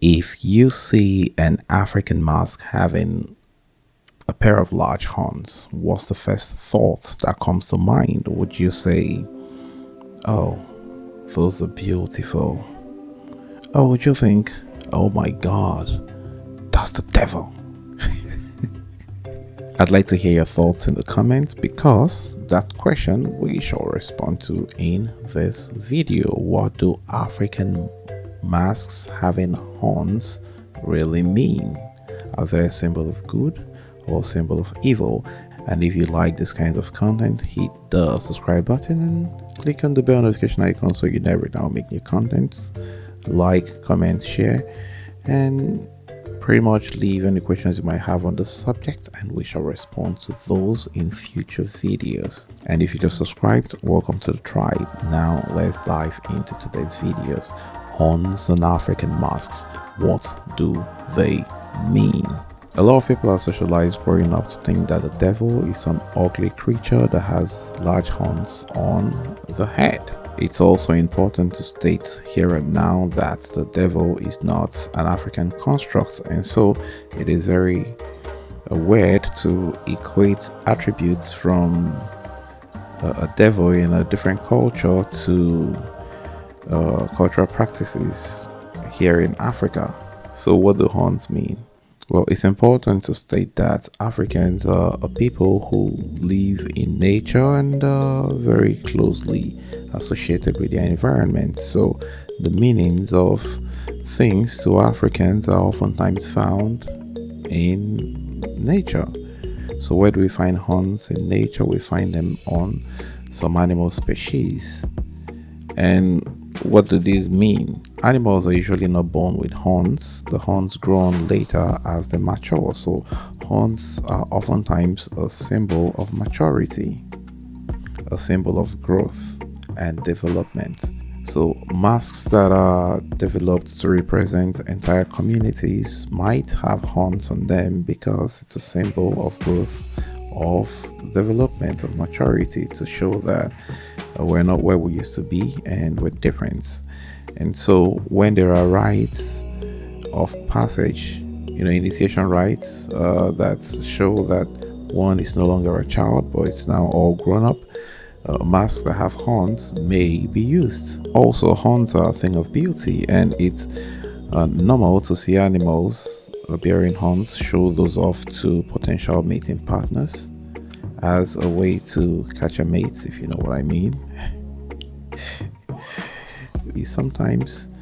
If you see an African mask having a pair of large horns, what's the first thought that comes to mind? Would you say, oh, those are beautiful? Or would you think, oh my god, that's the devil? I'd like to hear your thoughts in the comments because that question we shall respond to in this video. What do African masks having horns really mean? Are they a symbol of good or a symbol of evil? And if you like this kind of content, hit the subscribe button and click on the bell notification icon so you never know make new contents. Like, comment, share, and pretty much leave any questions you might have on the subject, and we shall respond to those in future videos. And if you just subscribed, welcome to the tribe. Now let's dive into today's videos. Horns on African masks, what do they mean? A lot of people are socialized growing up to think that the devil is some ugly creature that has large horns on the head. It's also important to state here and now that the devil is not an African construct, and so it is very weird to equate attributes from a devil in a different culture to cultural practices here in Africa. So what do horns mean? Well, it's important to state that Africans are a people who live in nature and are very closely associated with their environment. So the meanings of things to Africans are oftentimes found in nature. So where do we find horns in nature? We find them on some animal species. And what do these mean? Animals are usually not born with horns. The horns grow on later as they mature. So horns are oftentimes a symbol of maturity, a symbol of growth and development. So masks that are developed to represent entire communities might have horns on them because it's a symbol of growth, of development, of maturity, to show that we're not where we used to be and we're different. And so when there are rites of passage, initiation rites that show that one is no longer a child but it's now all grown up, masks that have horns may be used. Also, horns are a thing of beauty, and it's normal to see animals bearing horns show those off to potential mating partners as a way to catch a mate, if you know what I mean. Sometimes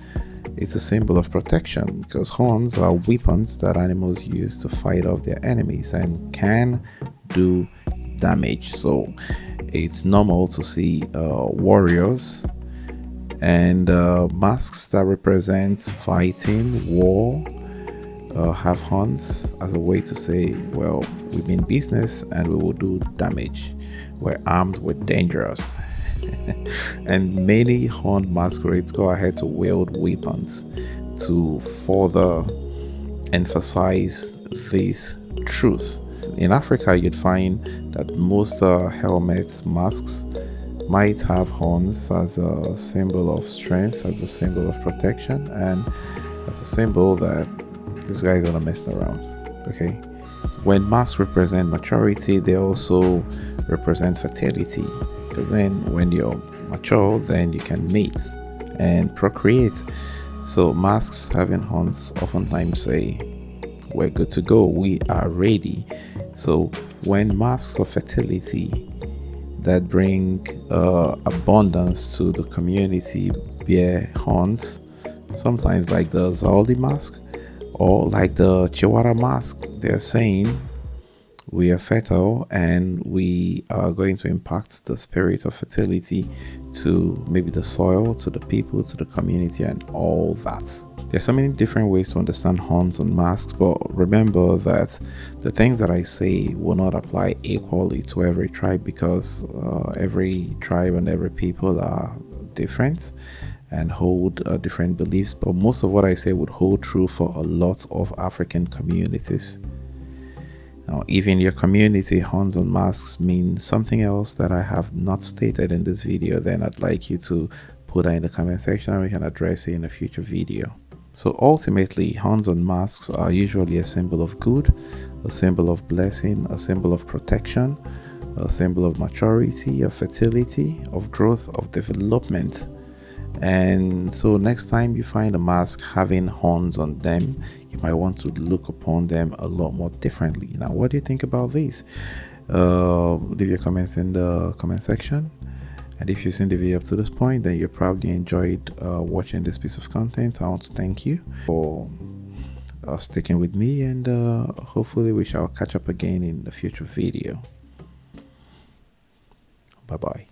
it's a symbol of protection because horns are weapons that animals use to fight off their enemies and can do damage. So it's normal to see warriors and masks that represent fighting, war, have horns as a way to say, well, we mean business and we will do damage. We're armed, we're dangerous. And many horned masquerades go ahead to wield weapons to further emphasize this truth. In Africa, you'd find that most helmets, masks might have horns as a symbol of strength, as a symbol of protection, and as a symbol that these guys are not messing around. Okay, when masks represent maturity, they also represent fertility, because then when you're mature, then you can mate and procreate. So masks having horns oftentimes say, we're good to go, we are ready. So when masks of fertility that bring abundance to the community bear horns, sometimes like the Zaldi mask or like the Chihuahua mask, they're saying we are fertile and we are going to impact the spirit of fertility to maybe the soil, to the people, to the community, and all that. There's so many different ways to understand horns and masks, but remember that the things that I say will not apply equally to every tribe, because every tribe and every people are different and hold different beliefs. But most of what I say would hold true for a lot of African communities. Now, if in your community horns and masks mean something else that I have not stated in this video, then I'd like you to put that in the comment section and we can address it in a future video. So ultimately, horns on masks are usually a symbol of good, a symbol of blessing, a symbol of protection, a symbol of maturity, of fertility, of growth, of development. And so next time you find a mask having horns on them, you might want to look upon them a lot more differently. Now, what do you think about this? Leave your comments in the comment section. And if you've seen the video up to this point, then you probably enjoyed watching this piece of content. I want to thank you for sticking with me, and hopefully we shall catch up again in a future video. Bye bye.